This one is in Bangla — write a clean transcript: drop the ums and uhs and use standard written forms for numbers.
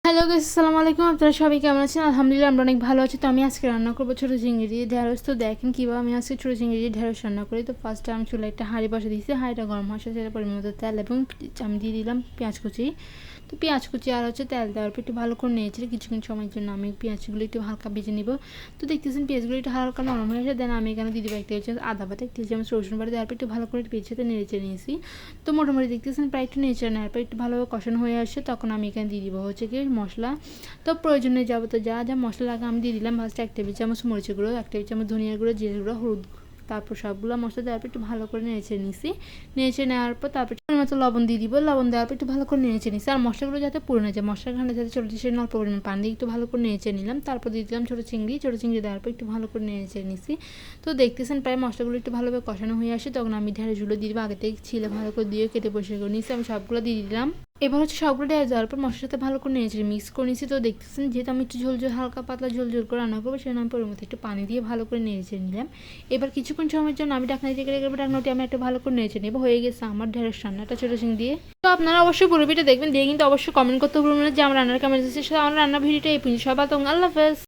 হ্যালো গাইস, আসসালামু আলাইকুম। আপনারা সবাই কেমন আছেন? আলহামদুলিল্লাহ আমরা অনেক ভালো আছি। তো আমি আজকে রান্না করবো ছোটো চিংড়ি দিয়ে ঢেঁড়স। তো দেখেন কীভাবে আমি আজকে ছোটো চিংড়ি দিয়ে ঢেঁড়স রান্না করি। তো ফার্স্টে আমি চুলায় একটা হাঁড়ি বসে দিয়েছি। হাঁড়িটা গরম হওয়ার সাথে পরিমাণ মতো তেল এবং আমি দিয়ে দিলাম পেঁয়াজ কুচি। তো পেঁয়াজ কুচি আর তেল দেওয়ার পর একটু ভালো করে নিয়েছিল। কিছুক্ষণ সময়ের জন্য আমি পেঁয়াজগুলো একটু হালকা ভেজে নিব। তো দেখতেছেন পেঁয়াজগুলো একটু হালকা নরম হয়ে আসে। দেন আমি এখানে দিয়ে দেবো 1 টেবিল চামচ আদা বাটা, 1 টেবিল চামচ রসুন বাটা দেওয়ার পর একটু ভালো করে পেঁয়াজের সাথে নেড়ে নিয়েছি। তো মোটামুটি দেখতেছেন প্রায় একটু নেড়ে নেওয়ার পর একটু ভালোভাবে কষানো হয়ে আসে। তখন আমি এখানে দিয়ে দিব হচ্ছে কি মশলা। তো প্রয়োজনে যাবতীয় যা যা মশলা লাগে আমি দিয়ে দিলাম। ফার্স্টে 1 টেবিল চামচ মরিচের গুঁড়ো, 1 টেবিল চামচ ধনিয়ার গুঁড়ো, জিরে গুঁড়ো, হলুদ, তারপর সবগুলো মশলা দেওয়ার পর একটু ভালো করে নেড়ে নিছি। নেড়ে নেওয়ার পর তারপর মতো লবণ দিয়ে দিব। লবণ দেওয়ার পর একটু ভালো করে নেড়ে নিছি। আর মশলাগুলো যাতে পুড়ে না যায়, মশলার ঘান্ডা যাতে চলে যায়, অল্প পরিমাণ পানি দিয়ে একটু ভালো করে নেড়ে নিলাম। তারপর দিয়ে দিলাম ছোটো চিংড়ি দেওয়ার পর একটু ভালো করে নেড়ে নিছি। তো দেখতেছেন প্রায় মশলাগুলো একটু ভালোভাবে কষানো হয়ে আসে। তখন আমি ঢেঁড়সগুলো দিয়ে দিব। আগে থেকে ছিলে ভালো করে দিয়ে কেটে পরিষ্কার করে নিয়েছি। আমি সবগুলো দিয়ে দিলাম। এবার হচ্ছে সবগুলো ঢেঁড়স দেওয়ার পর মশলার সাথে ভালো করে মিক্স করে নিয়েছি। তো দেখতেছেন যেহেতু আমি একটু ঝোল হালকা পাতলা ঝোল করে রান্না করবো, সেজন্য আমি পরিমাণ একটু পানি দিয়ে ভালো করে নেড়ে নিলাম। এবার কিছুক্ষণ সময়ের জন্য আমি ঢাকনা দিয়ে রেখে ঢাকনাটি আমি একটু ভালো করে নেড়ে নেবো। হয়ে গেছে আমার ঢেঁড়স রান্নাটা ছোটো চিংড়ি দিয়ে। তো আপনারা অবশ্যই পুরো ভিডিওটা দেখবেন, দিয়ে কিন্তু অবশ্যই কমেন্ট করতে ভুলবেন না যে আমার রান্নার কেমন এসেছে। আমার রান্নার ভিডিওটা এই পর্যন্ত। সবাই আল্লাহ হাফেজ।